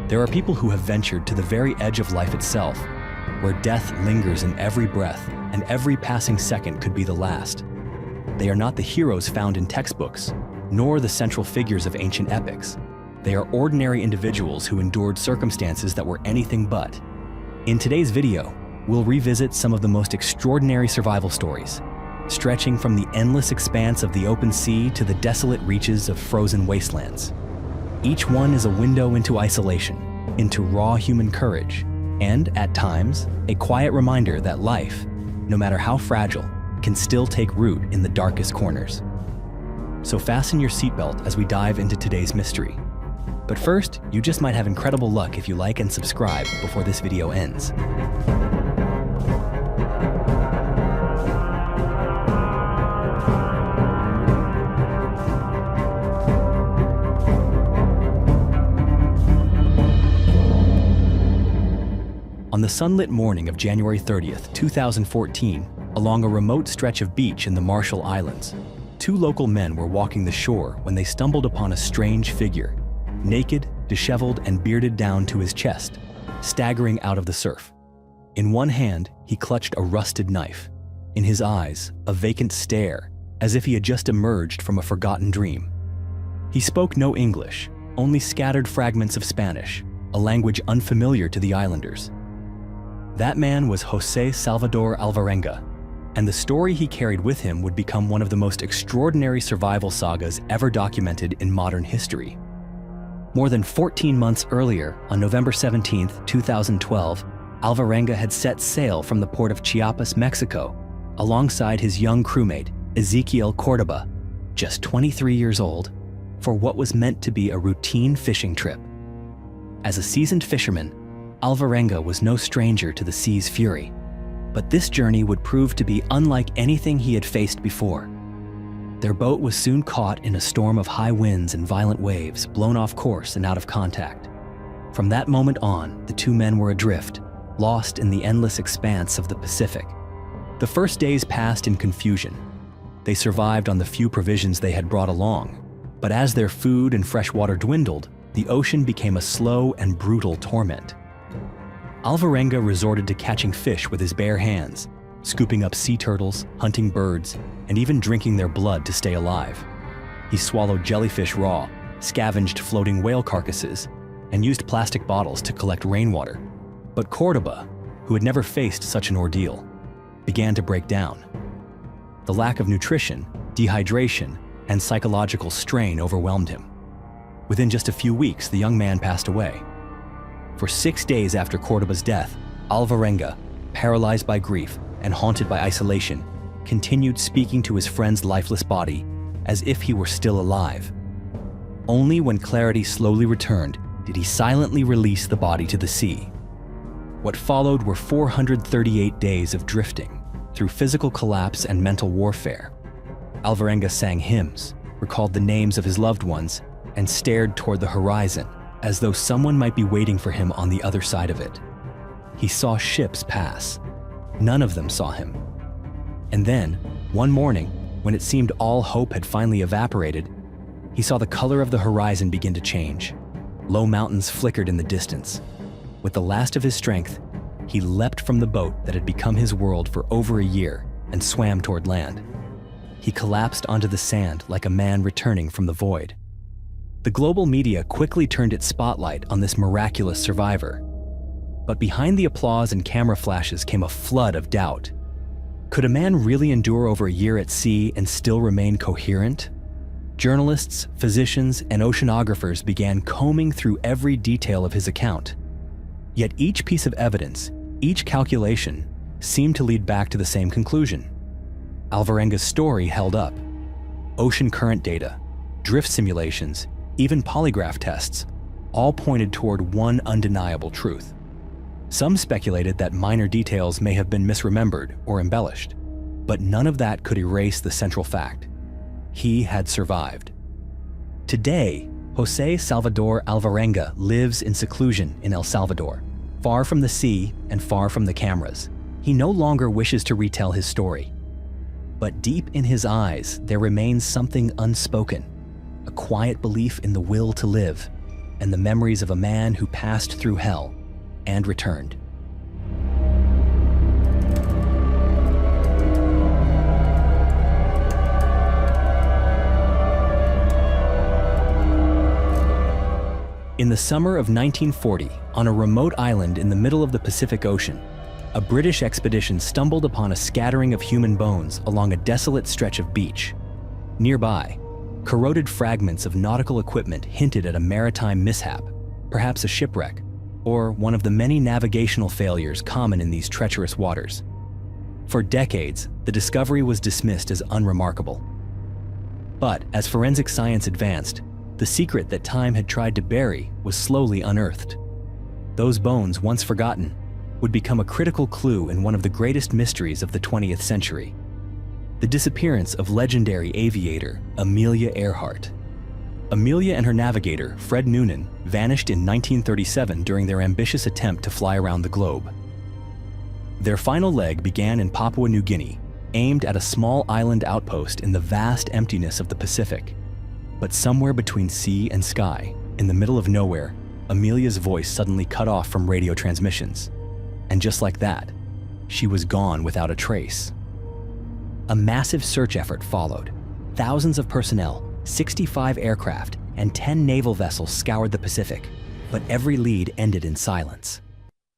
There are people who have ventured to the very edge of life itself, where death lingers in every breath and every passing second could be the last. They are not the heroes found in textbooks, nor the central figures of ancient epics. They are ordinary individuals who endured circumstances that were anything but. In today's video, we'll revisit some of the most extraordinary survival stories, stretching from the endless expanse of the open sea to the desolate reaches of frozen wastelands. Each one is a window into isolation, into raw human courage, and, at times, a quiet reminder that life, no matter how fragile, can still take root in the darkest corners. So fasten your seatbelt as we dive into today's mystery. But first, you just might have incredible luck if you like and subscribe before this video ends. On the sunlit morning of January 30th, 2014, along a remote stretch of beach in the Marshall Islands, two local men were walking the shore when they stumbled upon a strange figure, naked, disheveled, and bearded down to his chest, staggering out of the surf. In one hand, he clutched a rusted knife. In his eyes, a vacant stare, as if he had just emerged from a forgotten dream. He spoke no English, only scattered fragments of Spanish, a language unfamiliar to the islanders. That man was José Salvador Alvarenga, and the story he carried with him would become one of the most extraordinary survival sagas ever documented in modern history. More than 14 months earlier, on November 17, 2012, Alvarenga had set sail from the port of Chiapas, Mexico, alongside his young crewmate, Ezequiel Cordoba, just 23 years old, for what was meant to be a routine fishing trip. As a seasoned fisherman, Alvarenga was no stranger to the sea's fury, but this journey would prove to be unlike anything he had faced before. Their boat was soon caught in a storm of high winds and violent waves, blown off course and out of contact. From that moment on, the two men were adrift, lost in the endless expanse of the Pacific. The first days passed in confusion. They survived on the few provisions they had brought along, but as their food and fresh water dwindled, the ocean became a slow and brutal torment. Alvarenga resorted to catching fish with his bare hands, scooping up sea turtles, hunting birds, and even drinking their blood to stay alive. He swallowed jellyfish raw, scavenged floating whale carcasses, and used plastic bottles to collect rainwater. But Cordoba, who had never faced such an ordeal, began to break down. The lack of nutrition, dehydration, and psychological strain overwhelmed him. Within just a few weeks, the young man passed away. For 6 days after Cordoba's death, Alvarenga, paralyzed by grief and haunted by isolation, continued speaking to his friend's lifeless body as if he were still alive. Only when clarity slowly returned did he silently release the body to the sea. What followed were 438 days of drifting through physical collapse and mental warfare. Alvarenga sang hymns, recalled the names of his loved ones, and stared toward the horizon, as though someone might be waiting for him on the other side of it. He saw ships pass. None of them saw him. And then, one morning, when it seemed all hope had finally evaporated, he saw the color of the horizon begin to change. Low mountains flickered in the distance. With the last of his strength, he leapt from the boat that had become his world for over a year and swam toward land. He collapsed onto the sand like a man returning from the void. The global media quickly turned its spotlight on this miraculous survivor. But behind the applause and camera flashes came a flood of doubt. Could a man really endure over a year at sea and still remain coherent? Journalists, physicians, and oceanographers began combing through every detail of his account. Yet each piece of evidence, each calculation, seemed to lead back to the same conclusion. Alvarenga's story held up. Ocean current data, drift simulations, even polygraph tests, all pointed toward one undeniable truth. Some speculated that minor details may have been misremembered or embellished, but none of that could erase the central fact. He had survived. Today, José Salvador Alvarenga lives in seclusion in El Salvador, far from the sea and far from the cameras. He no longer wishes to retell his story. But deep in his eyes, there remains something unspoken, a quiet belief in the will to live. and the memories of a man who passed through hell and returned. In the summer of 1940, on a remote island in the middle of the Pacific Ocean, a British expedition stumbled upon a scattering of human bones along a desolate stretch of beach. Nearby, corroded fragments of nautical equipment hinted at a maritime mishap, perhaps a shipwreck, or one of the many navigational failures common in these treacherous waters. For decades, the discovery was dismissed as unremarkable. But as forensic science advanced, the secret that time had tried to bury was slowly unearthed. Those bones, once forgotten, would become a critical clue in one of the greatest mysteries of the 20th century: the disappearance of legendary aviator Amelia Earhart. Amelia and her navigator, Fred Noonan, vanished in 1937 during their ambitious attempt to fly around the globe. Their final leg began in Papua New Guinea, aimed at a small island outpost in the vast emptiness of the Pacific. But somewhere between sea and sky, in the middle of nowhere, Amelia's voice suddenly cut off from radio transmissions. And just like that, she was gone without a trace. A massive search effort followed. Thousands of personnel, 65 aircraft, and 10 naval vessels scoured the Pacific, but every lead ended in silence.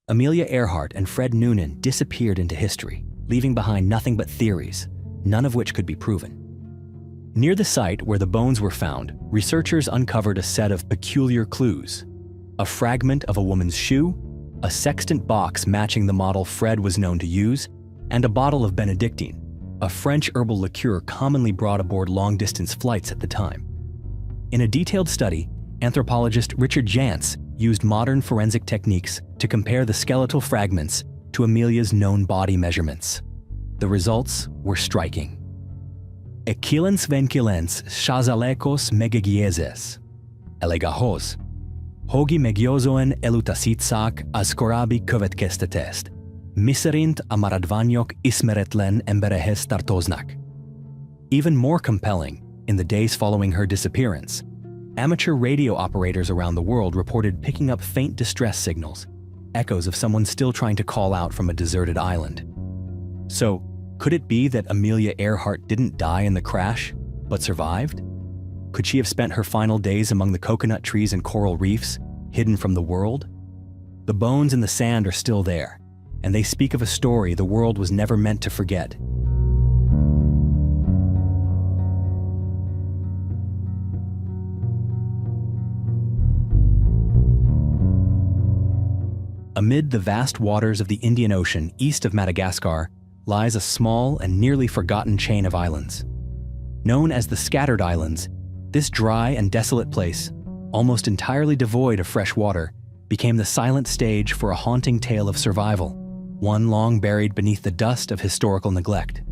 Amelia Earhart and Fred Noonan disappeared into history, leaving behind nothing but theories, none of which could be proven. Near the site where the bones were found, researchers uncovered a set of peculiar clues: a fragment of a woman's shoe, a sextant box matching the model Fred was known to use, and a bottle of Benedictine, a French herbal liqueur commonly brought aboard long-distance flights at the time. In a detailed study, anthropologist Richard Jantz used modern forensic techniques to compare the skeletal fragments to Amelia's known body measurements. The results were striking. Ekilens venkilens shazalekos megagiezes, elegahos, hogi megiozoen elutasitsak askorabi kovetkestetest, miserint amaradvanyok ismeretlen emberehes tartoznak. Even more compelling, in the days following her disappearance, amateur radio operators around the world reported picking up faint distress signals, echoes of someone still trying to call out from a deserted island. So, could it be that Amelia Earhart didn't die in the crash, but survived? Could she have spent her final days among the coconut trees and coral reefs, hidden from the world? The bones in the sand are still there, and they speak of a story the world was never meant to forget. Amid the vast waters of the Indian Ocean east of Madagascar lies a small and nearly forgotten chain of islands. Known as the Scattered Islands, this dry and desolate place, almost entirely devoid of fresh water, became the silent stage for a haunting tale of survival, one long buried beneath the dust of historical neglect.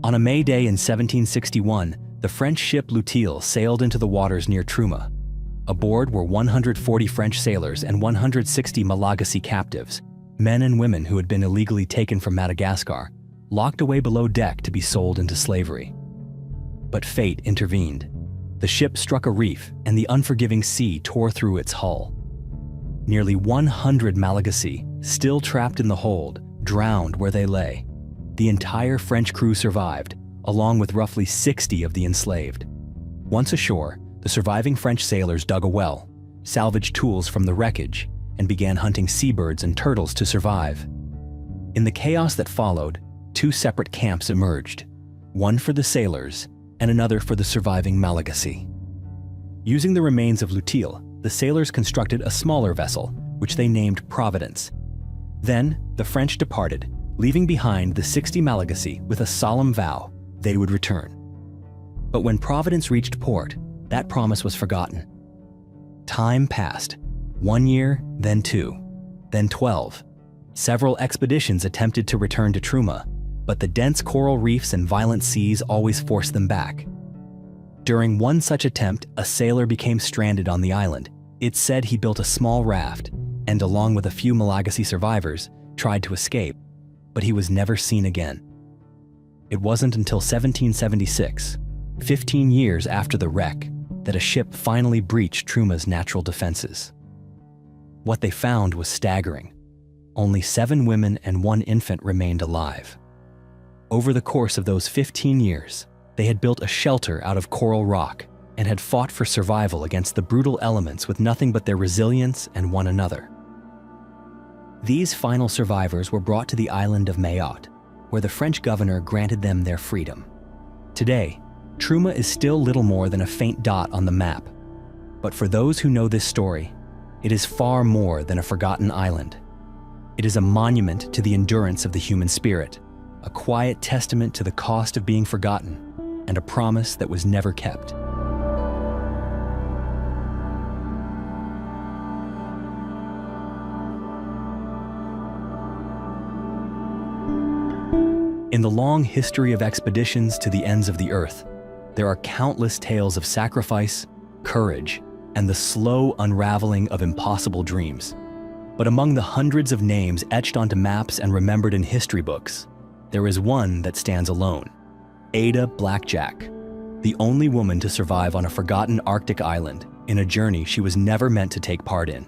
On a May day in 1761, the French ship L'Utile sailed into the waters near Truma. Aboard were 140 French sailors and 160 Malagasy captives, men and women who had been illegally taken from Madagascar, locked away below deck to be sold into slavery. But fate intervened. The ship struck a reef and the unforgiving sea tore through its hull. Nearly 100 Malagasy, still trapped in the hold, drowned where they lay. The entire French crew survived, along with roughly 60 of the enslaved. Once ashore, the surviving French sailors dug a well, salvaged tools from the wreckage, and began hunting seabirds and turtles to survive. In the chaos that followed, two separate camps emerged, one for the sailors and another for the surviving Malagasy. Using the remains of L'Utile, the sailors constructed a smaller vessel, which they named Providence. Then, the French departed, leaving behind the 60 Malagasy with a solemn vow they would return. But when Providence reached port, that promise was forgotten. Time passed. 1 year, then 2, then 12. Several expeditions attempted to return to Truma, but the dense coral reefs and violent seas always forced them back. During one such attempt, a sailor became stranded on the island. It's said he built a small raft and, along with a few Malagasy survivors, tried to escape, but he was never seen again. It wasn't until 1776, 15 years after the wreck, that a ship finally breached Truma's natural defenses. What they found was staggering. Only 7 women and 1 infant remained alive. Over the course of those 15 years, they had built a shelter out of coral rock and had fought for survival against the brutal elements with nothing but their resilience and one another. These final survivors were brought to the island of Mayotte, where the French governor granted them their freedom. Today, Truma is still little more than a faint dot on the map. But for those who know this story, it is far more than a forgotten island. It is a monument to the endurance of the human spirit, a quiet testament to the cost of being forgotten, and a promise that was never kept. In the long history of expeditions to the ends of the earth, there are countless tales of sacrifice, courage, and the slow unraveling of impossible dreams. But among the hundreds of names etched onto maps and remembered in history books, there is one that stands alone: Ada Blackjack, the only woman to survive on a forgotten Arctic island in a journey she was never meant to take part in.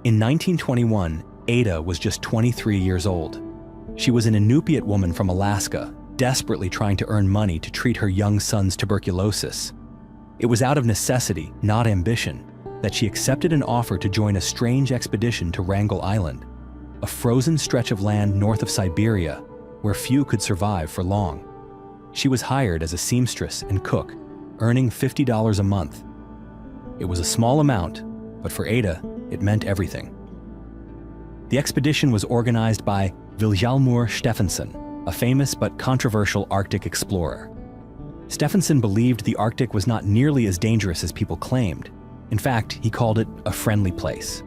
In 1921, Ada was just 23 years old. She was an Inupiat woman from Alaska, desperately trying to earn money to treat her young son's tuberculosis. It was out of necessity, not ambition, that she accepted an offer to join a strange expedition to Wrangel Island, a frozen stretch of land north of Siberia where few could survive for long. She was hired as a seamstress and cook, earning $50 a month. It was a small amount, but for Ada, it meant everything. The expedition was organized by Vilhjalmur Stefansson, a famous but controversial Arctic explorer. Stefansson believed the Arctic was not nearly as dangerous as people claimed. In fact, he called it a friendly place.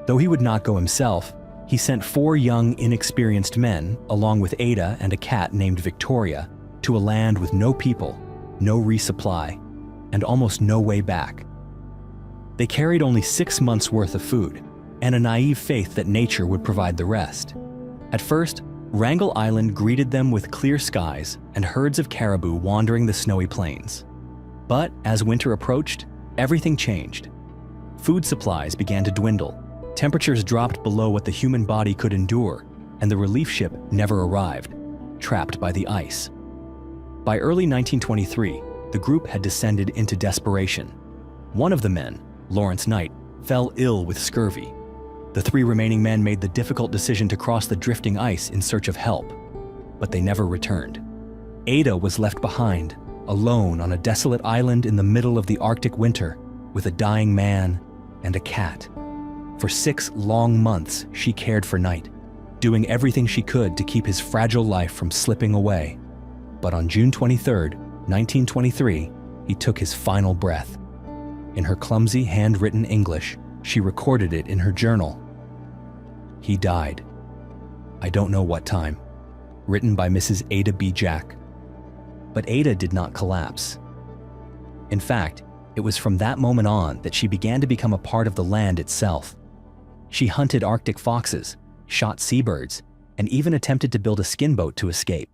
Though he would not go himself, he sent 4 young, inexperienced men, along with Ada and a cat named Victoria, to a land with no people, no resupply, and almost no way back. They carried only 6 months' worth of food, and a naive faith that nature would provide the rest. At first, Wrangel Island greeted them with clear skies and herds of caribou wandering the snowy plains. But as winter approached, everything changed. Food supplies began to dwindle, temperatures dropped below what the human body could endure, and the relief ship never arrived, trapped by the ice. By early 1923, the group had descended into desperation. One of the men, Lawrence Knight, fell ill with scurvy. The 3 remaining men made the difficult decision to cross the drifting ice in search of help, but they never returned. Ada was left behind, alone on a desolate island in the middle of the Arctic winter, with a dying man and a cat. For 6 long months, she cared for Knight, doing everything she could to keep his fragile life from slipping away. But on June 23, 1923, he took his final breath. In her clumsy, handwritten English, she recorded it in her journal. He died. I don't know what time. Written by Mrs. Ada B. Jack. But Ada did not collapse. In fact, it was from that moment on that she began to become a part of the land itself. She hunted Arctic foxes, shot seabirds, and even attempted to build a skin boat to escape.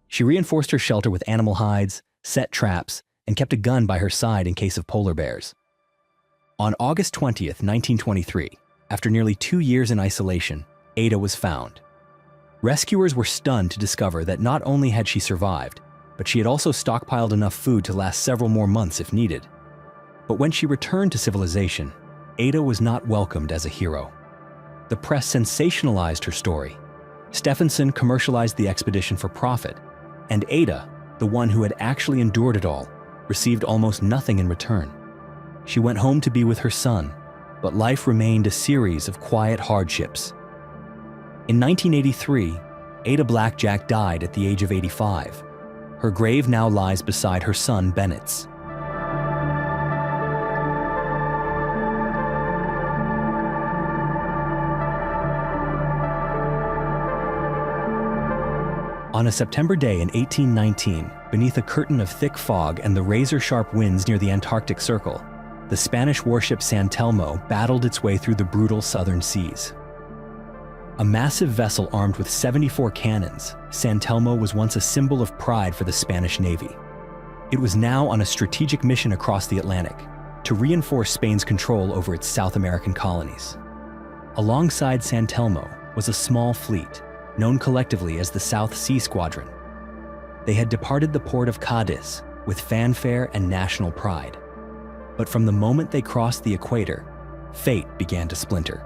She reinforced her shelter with animal hides, set traps, and kept a gun by her side in case of polar bears. On August 20th, 1923, after nearly 2 years in isolation, Ada was found. Rescuers were stunned to discover that not only had she survived, but she had also stockpiled enough food to last several more months if needed. But when she returned to civilization, Ada was not welcomed as a hero. The press sensationalized her story. Stefansson commercialized the expedition for profit, and Ada, the one who had actually endured it all, received almost nothing in return. She went home to be with her son, but life remained a series of quiet hardships. In 1983, Ada Blackjack died at the age of 85. Her grave now lies beside her son Bennett's. On a September day in 1819, beneath a curtain of thick fog and the razor-sharp winds near the Antarctic Circle, the Spanish warship San Telmo battled its way through the brutal southern seas. A massive vessel armed with 74 cannons, San Telmo was once a symbol of pride for the Spanish Navy. It was now on a strategic mission across the Atlantic to reinforce Spain's control over its South American colonies. Alongside San Telmo was a small fleet, known collectively as the South Sea Squadron. They had departed the port of Cadiz with fanfare and national pride. But from the moment they crossed the equator, fate began to splinter.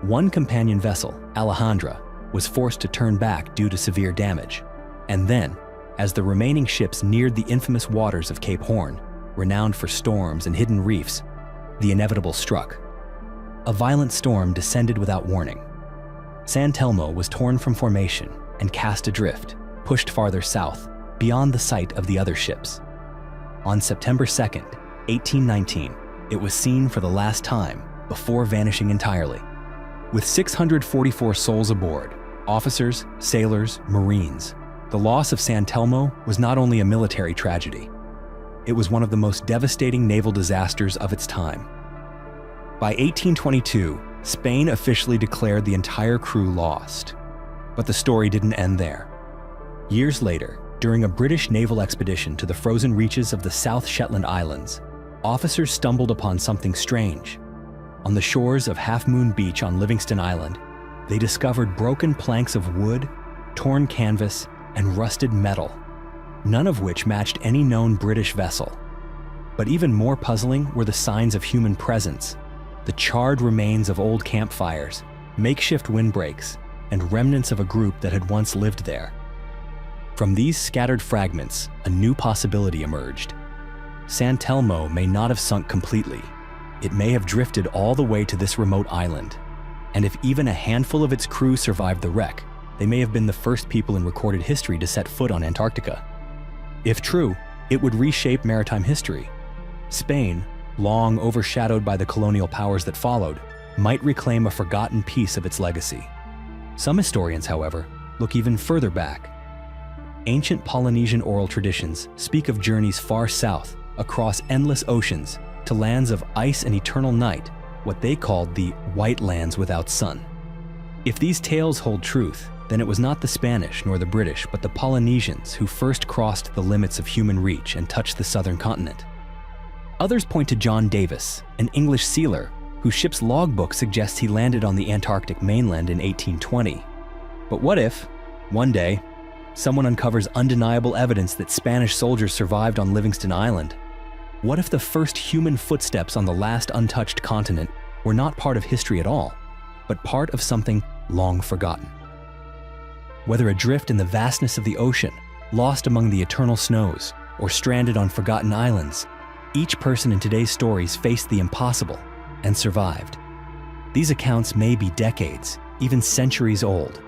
One companion vessel, Alejandra, was forced to turn back due to severe damage. And then, as the remaining ships neared the infamous waters of Cape Horn, renowned for storms and hidden reefs, the inevitable struck. A violent storm descended without warning. San Telmo was torn from formation and cast adrift, pushed farther south, beyond the sight of the other ships. On September 2nd, 1819, it was seen for the last time before vanishing entirely. With 644 souls aboard, officers, sailors, Marines, the loss of San Telmo was not only a military tragedy, it was one of the most devastating naval disasters of its time. By 1822, Spain officially declared the entire crew lost. But the story didn't end there. Years later, during a British naval expedition to the frozen reaches of the South Shetland Islands, officers stumbled upon something strange. On the shores of Half Moon Beach on Livingston Island, they discovered broken planks of wood, torn canvas, and rusted metal, none of which matched any known British vessel. But even more puzzling were the signs of human presence, the charred remains of old campfires, makeshift windbreaks, and remnants of a group that had once lived there. From these scattered fragments, a new possibility emerged. San Telmo may not have sunk completely. It may have drifted all the way to this remote island. And if even a handful of its crew survived the wreck, they may have been the first people in recorded history to set foot on Antarctica. If true, it would reshape maritime history. Spain, long overshadowed by the colonial powers that followed, might reclaim a forgotten piece of its legacy. Some historians, however, look even further back. Ancient Polynesian oral traditions speak of journeys far south, across endless oceans, to lands of ice and eternal night, what they called the White Lands without sun. If these tales hold truth, then it was not the Spanish nor the British, but the Polynesians who first crossed the limits of human reach and touched the southern continent. Others point to John Davis, an English sealer, whose ship's logbook suggests he landed on the Antarctic mainland in 1820. But what if, one day, someone uncovers undeniable evidence that Spanish soldiers survived on Livingston Island? What if the first human footsteps on the last untouched continent were not part of history at all, but part of something long forgotten? Whether adrift in the vastness of the ocean, lost among the eternal snows, or stranded on forgotten islands, each person in today's stories faced the impossible and survived. These accounts may be decades, even centuries old,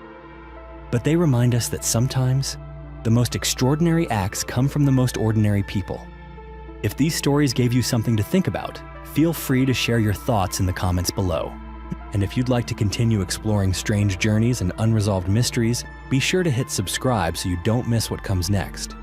but they remind us that sometimes the most extraordinary acts come from the most ordinary people. If these stories gave you something to think about, feel free to share your thoughts in the comments below. And if you'd like to continue exploring strange journeys and unresolved mysteries, be sure to hit subscribe so you don't miss what comes next.